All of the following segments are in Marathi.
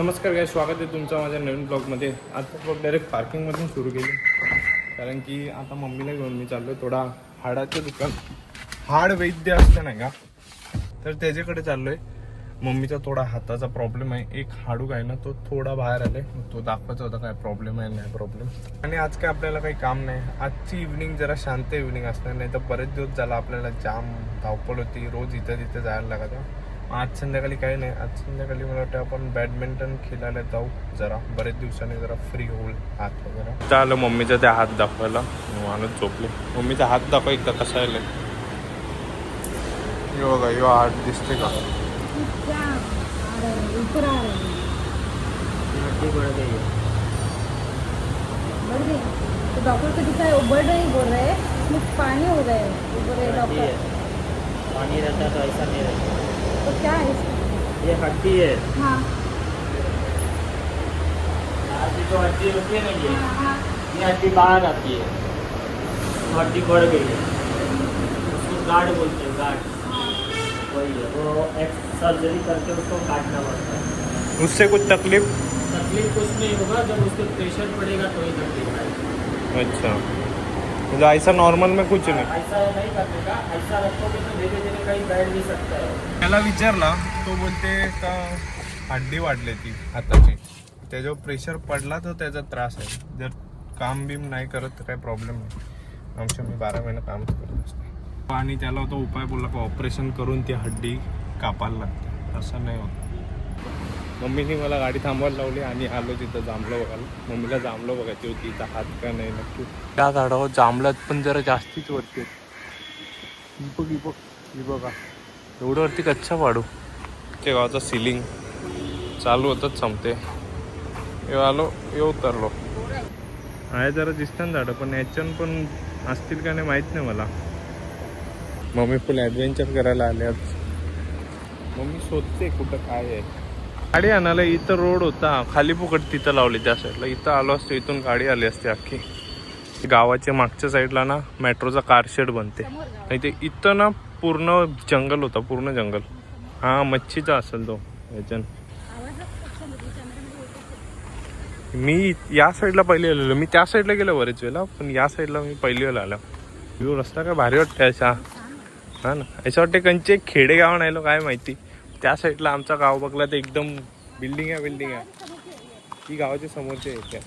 नमस्कार काय स्वागत आहे तुमचं माझ्या नवीन ब्लॉगमध्ये. आता ब्लॉग डायरेक्ट पार्किंगमधून सुरू केली कारण की आता मम्मीला घेऊन मी चाललो थोडा हाडाचं दुकान, हाड वैद्य असतं नाही का, तर त्याच्याकडे चाललोय. मम्मीचा थोडा हाताचा प्रॉब्लेम आहे, एक हाडूक आहे ना तो थोडा बाहेर आलाय, तो दाखवायचा होता काय प्रॉब्लेम आहे नाही प्रॉब्लेम. आणि आज काय आपल्याला काही काम नाही, आजची इव्हनिंग जरा शांत इव्हनिंग असणार, नाही तर बरेच दिवस झाला आपल्याला जाम धावपळ होती, रोज इथं तिथं जायला लागत. आज संध्याकाळी काही नाही, आज संध्याकाळी मला वाटतं आपण बॅडमिंटन खेळायला जाऊ, जरा बरेच दिवसांनी जरा फ्री होईल हात वगैरे. चाललं मम्मीचा त्या हात दाखवायला, माणूस झोपले. मम्मीचा हात दाखवा एकदा कसा आहे. यो बघा, यो हात दिसते का? तो डॉक्टर को दिखाया, वो बढ़ रही बोल रहे हैं, इसमें पानी हो गए बोल रहे डॉक्टर. पानी रहता तो ऐसा नहीं रहता. तो क्या है इसका? ये हड्डी है. हाँ आज जो हड्डी होती है ना हाँ. ये हड्डी बाहर आती है, तो हड्डी बढ़ गई है, उसको गार्ड बोलते हैं, गार्ड. वही है, वो एक सर्जरी करके उसको काटना पड़ता है. उससे कुछ तकलीफ? तकलीफ कुछ नहीं होगा, जब उसके प्रेशर पड़ेगा तो ही तकलीफ आएगी. अच्छा, म्हणजे ऐसा नॉर्मल में कुछ नाही. ऐसा नहीं करने का, ऐसा रखोगे तो धीरे धीरे कहीं बैठ नहीं सकता है. त्याला विचारला, तो बोलते का हड्डी वाढली ती हाताची, त्याच्यावर प्रेशर पडला तर त्याचा त्रास आहे. जर काम बीम नाही करत तर काही प्रॉब्लेम नाही. आमच्या मी 12 महिने कामच करत असते. आणि त्याला तो उपाय बोलला का ऑपरेशन करून ती हड्डी कापायला लागते, असं नाही होत. मम्मीने मला गाडी थांबवायला लावली आणि आलो तिथं जांभलं बघायला. मम्मीला जांभलं बघायची होती, इथं हात का नाही नक्की. त्या झाडावर जांभळात पण जरा जास्तीच वरती बघा, एवढं वरती कच्चा वाढू. ते गावाचं सिलिंग चालू होतच संपते. आलो ये उतरलो आहे, जरा दिसतं झाडं, पण याच्यानं पण असतील का नाही माहीत नाही मला. मम्मी फुल ॲडव्हेंचर करायला आले आज. मम्मी शोधते कुठं काय आहे. गाडी आणायला इथं रोड होता, खाली फुकट तिथं लावली त्या साईडला. इथं आलो असतो, इथून गाडी आली असते अख्खी. गावाच्या मागच्या साईडला ना मेट्रोचा कार शेड बनते, इथे इथं ना पूर्ण जंगल होता, पूर्ण जंगल. हा मच्छीचा असेल तो याच्यान. मी या साईडला पहिले आलेलो, मी त्या साईडला गेलो बरेच वेळेला, पण या साईडला मी पहिली वेळेला आलो. यो रस्ता काय भारी वाटते अशा, हा ना, असं वाटते कंचे खेडेगाव नाही काय माहिती. त्या साईडला आमचा गाव बघला तर एकदम बिल्डिंग आहे. ती गावाच्या समोरच्या येते.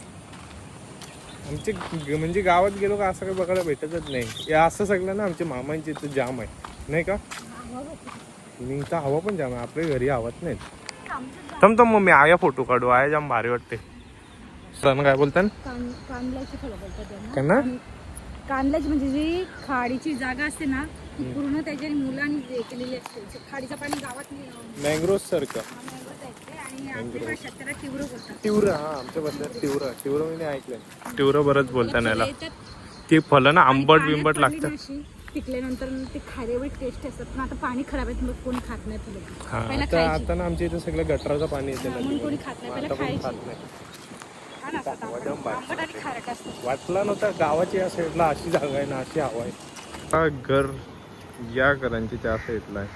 आमचे म्हणजे गावात गेलो का असं काही बघायला भेटतच नाही. या असं सगळं ना आमच्या मामांची इथं जाम आहे नाही का, आणि इथं हवा पण जाम आहे. आपल्या घरी हवाच नाही. थांब मग मी आया फोटो काढू, आया जाम भारी वाटते. सण काय बोलतात, कांदल्याची फळं बोलतात काय ना, कांदल्याची म्हणजे जी खाडीची जागा असते ना, ती पूर्ण त्याच्या मुलांनी हे केलेली असते. खाडीचं पाणी गावात मँग्रोव सारखं. आणि आपल्या भाषेत त्याला तीव्र बोलतात. तीव्र, हा आमच्या बद्दल तीव्र मी ऐकलंय. तीव्र बरंच बोलता याला. ती फळं ना आंबट बिंबट लागतात. पिकल्यानंतर ते खाऱ्यावर टेस्ट असतात, पण आता पाणी खराब आहे, मग कोणी खात नाही फुलं. हा आता ना आमच्या इथं सगळं गटराचं पाणी येते ना, कोणी खात नाही, पहिला खायची. वाटलं नव्हतं गावाची या साईडला अशी जागा आहे ना, अशी हवा आहे. हा घर या घरांची त्या साईडला आहे,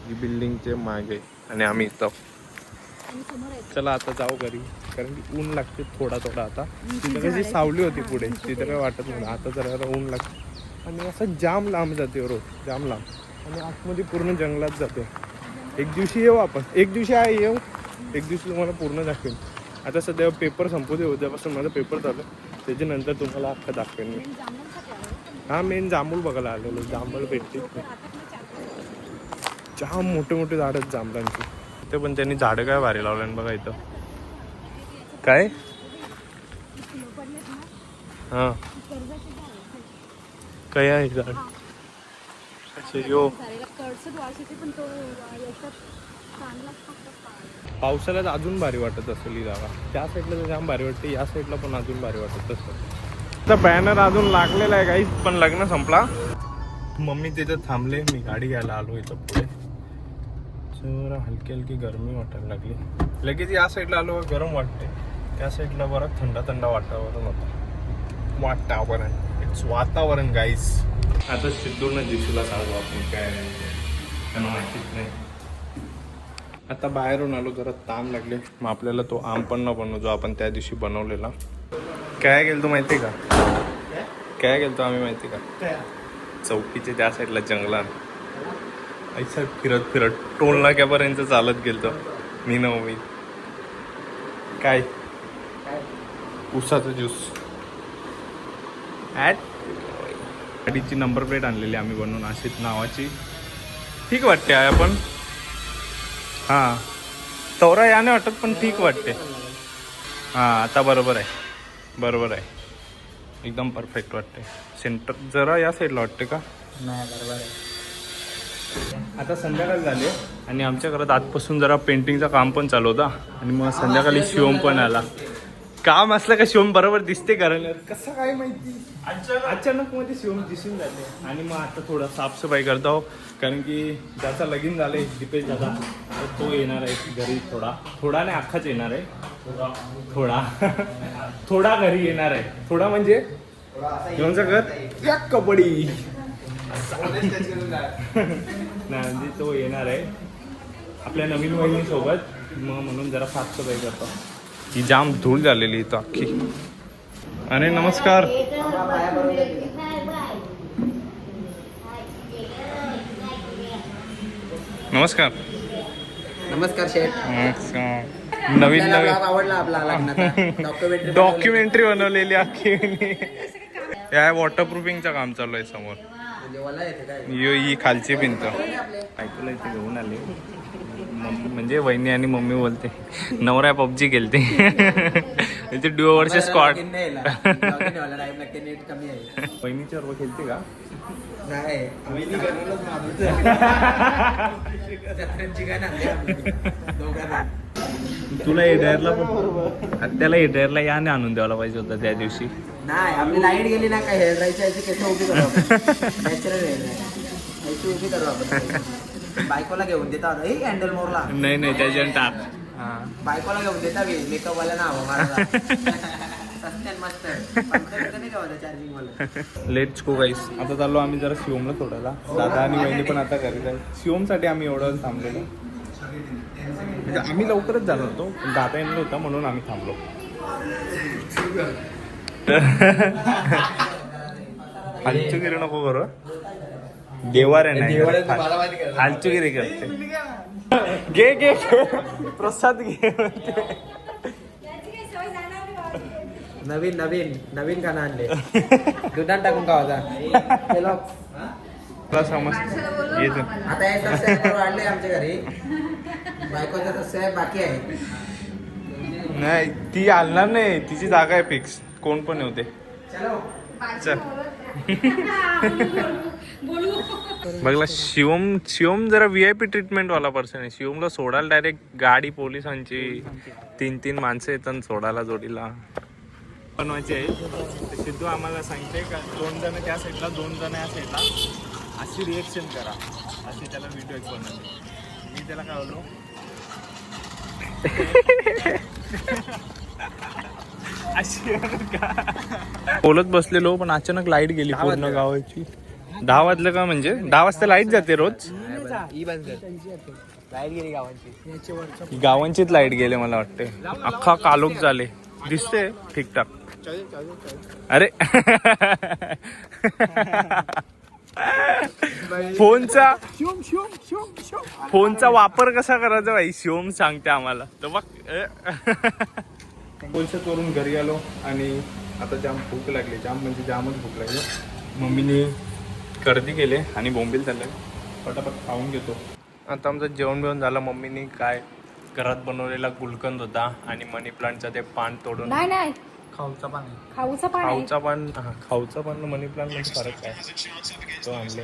ही बिल्डिंगचे मागे, आणि आम्ही इथं. चला आता जाऊ घरी, कारण की ऊन लागते थोडा आता. तिथं कशी सावली होती पुढे, तिथं काय वाटत नाही. आता जरा ऊन लागते आणि असं जाम लांब जाते रोड, जाम लांब, आणि आतमध्ये पूर्ण जंगलात जाते. एक दिवशी येऊ आपण, एक दिवशी येऊ, एक दिवशी तुम्हाला पूर्ण दाखवेन. आता सध्या पेपर संपू दे, उद्यापासून माझा पेपर चालू, त्याच्यानंतर तुम्हाला अख्खा दाखवेन मी. हा मेन जांभूळ बघायला आलेलो, जांभूळ भेटते. जाम मोठे झाड आहेत जांभळांची. ते पण त्यांनी झाडं काय भारी लावलं बघा इथं. काय हा काय आहे झाड अच्छा यो. पावसाळ्यात अजून भारी वाटत असेल ही जागा. त्या साईडला तर जाम भारी वाटते, या साईडला पण अजून भारी वाटत असेल. तर बॅनर अजून लागलेला आहे काही, पण लग्न संपला. मम्मी तिथं थांबले, मी गाडी घ्यायला आलो इथं पुढे. जरा हलकी गरमी वाटायला लागली. लगेच या साईडला आलो, गरम वाटते. त्या साईडला बरं थंड वातावरण होतं. इट्स वातावरण गाईस. आता सिद्धूनं दिसूला सांगू आपण काय त्यांना माहितीच नाही. आता बाहेरून आलो, जरा ताण लागले, मग आपल्याला तो आम पण न बनवू जो आपण त्या दिवशी बनवलेला. काय गेलतो माहिती का? काय गेलतो आम्ही माहिती का? चौकीचे त्या साईडला जंगलात ऐसा फिरत फिरत टोल नाक्यापर्यंत चालत गेलतो मी ना उमेद. काय उसाचा ज्यूस गाडीची नंबर प्लेट आणलेली आम्ही बनवून अशीच नावाची. ठीक वाटते आहे आपण. हां तवरा याने वाटत पण ठीक वाटते. हां आता बरोबर आहे, बरोबर आहे, एकदम परफेक्ट वाटते. सेंटर जरा या साईडला वाटते का? नाही बरोबर आहे. आता संध्याकाळ झाले आणि आमच्या घरात आजपासून जरा पेंटिंगचं काम पण चालू होता आणि मग संध्याकाळी शिवम पण आला. काम असलं का शिवम बरोबर दिसते कारण कसं काय माहिती अचानक मध्ये शिवम दिसून जाते. आणि मग आता थोडं साफसफाई करतो कारण की ज्याचा लगीन झालंय दीपेश दादा तो येणार आहे घरी. थोडा नाही अख्खाच येणार आहे. थोडा घरी येणार आहे. थोडा म्हणजे शिवमचं घर या कबड्डी नाही म्हणजे तो येणार आहे आपल्या नवीन वहिनीसोबत. मग म्हणून जरा साफसफाई करतो. ही जाम धूळ झालेली इथं अख्खी. अरे नमस्कार. नमस्कार शेठ. नवीन आवडला आपला लग्नाचा डॉक्युमेंटरी बनवलेली अख्खी. या वॉटरप्रूफिंगचं काम चालू आहे समोर. ही खालची भिंत ऐकूला इथे घेऊन आले. म्हणजे वहिनी आणि मम्मी बोलते नवरा पबजी खेळते. इथे ड्युओ वर्सेस स्क्वॉड. वहिनीच्या बरोबर खेळते का? तुला एडायरला पण त्याला एडायरला याने आणून द्यायला पाहिजे होतं त्या दिवशी. नाही आपली लाईट गेली ना काय हेअर ड्रायची केस उभी करू नॅचरल हेअर उभी करू आपण. बायकोला घेऊन देता हँडल मोरला. नाही त्याच्या टाक. बायकोला घेऊन देता मेकअप वाला ना हवं मला. मस्त चार्जिंग वाला. लेट्स गो गाईस. आता चाललो आम्ही जरा शिवमला सोडायला. दादा आणि वहिनी पण आता घरी जाईल. शिवमसाठी आम्ही एवढं थांबलेलो. म्हणजे आम्ही लवकरच जाणार होतो पण दादा येणार होता म्हणून आम्ही थांबलो. हालचुगिरी नको करू. देवारे नाही हालचुगिरी करते. घे प्रसाद घे. नवीन खाना आणले. दुधात टाकून का होता समज येत आता हे सबस्क्रायबर वाढले आमच्या घरी. बायकोचा सबस्क्राईब बाकी आहे. नाही ती आणणार नाही. तिची जागा आहे फिक्स. कोण पण होते. चल बघला शिवम जरा VIP ट्रीटमेंट वाला पर्सन आहे. शिवमला सोडायला डायरेक्ट गाडी पोलिसांची 3 माणसं येतात सोडायला जोडीला. बनवायचे आहे सिद्धू आम्हाला सांगते का 2 जण त्या साईडला 2 जण या साईडला अशी रिएक्शन करा अशी त्याला व्हिडिओ एक बनवले. मी त्याला काय बोललो अशी बोलत बसलेलो पण अचानक लाईट गेली पूर्ण गावाची. 10 वाजलं का म्हणजे 10 वाजता लाईट जाते रोज. लाईट गेली गावांची. गावांचीच लाईट गेले मला वाटते. अख्खा कालोख झाले दिसते ठीकठाक. अरे फोनचा वापर कसा करायचा भाई शिवम सांगते आम्हाला. तर बघ कोलशात वरून घरी आलो आणि आता जाम भूक लागली. म्हणजे जामच भूक लागली. मम्मीने कर्दी केले आणि बोंबील चालले. पटापट खाऊन घेतो. आता आमचं जेवण बिवण झालं. मम्मीने काय घरात बनवलेला गुलकंद होता आणि मनी प्लांटचा ते पान तोडून. नाही खाऊचा पान मनी प्लांट मध्ये फरक काय तो आणले.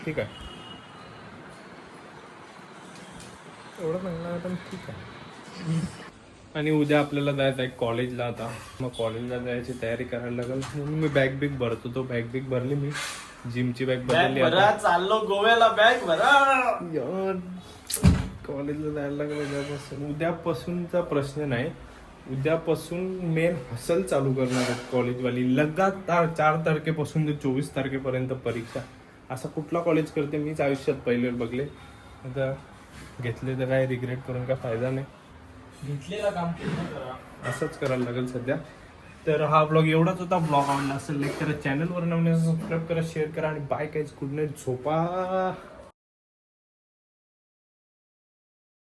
ठीक आहे एवढं चांगलं पण ठीक आहे. आणि उद्या आपल्याला जायचं आहे कॉलेजला. आता मग कॉलेजला जायची तयारी करायला लागेल म्हणून मी बॅग बिग भरतो. तो बॅग बिग भरली मी. जिमची बॅग बदलली. चाललो गोव्याला बॅग भरा. कॉलेजला जायला लागलं उद्यापासून. उद्यापासूनचा प्रश्न नाही उद्यापासून मेन हसल चालू करणार आहेत कॉलेजवाली. लगातार 4 तारखेपासून ते 24 तारखेपर्यंत परीक्षा. असं कुठला कॉलेज करते मीच आयुष्यात पहिले बघले. आता घेतले तर काय रिग्रेट करून काय फायदा नाही. घेतलेलं काम पूर्ण करा, असंच करायला लागेल सध्या. तर हा ब्लॉग एवढाच होता. ब्लॉग आवडला असेल लाईक करा, चॅनलवर नवीन सबस्क्राईब करा, शेअर करा आणि बाय. काहीच गुड नाईट, झोपा.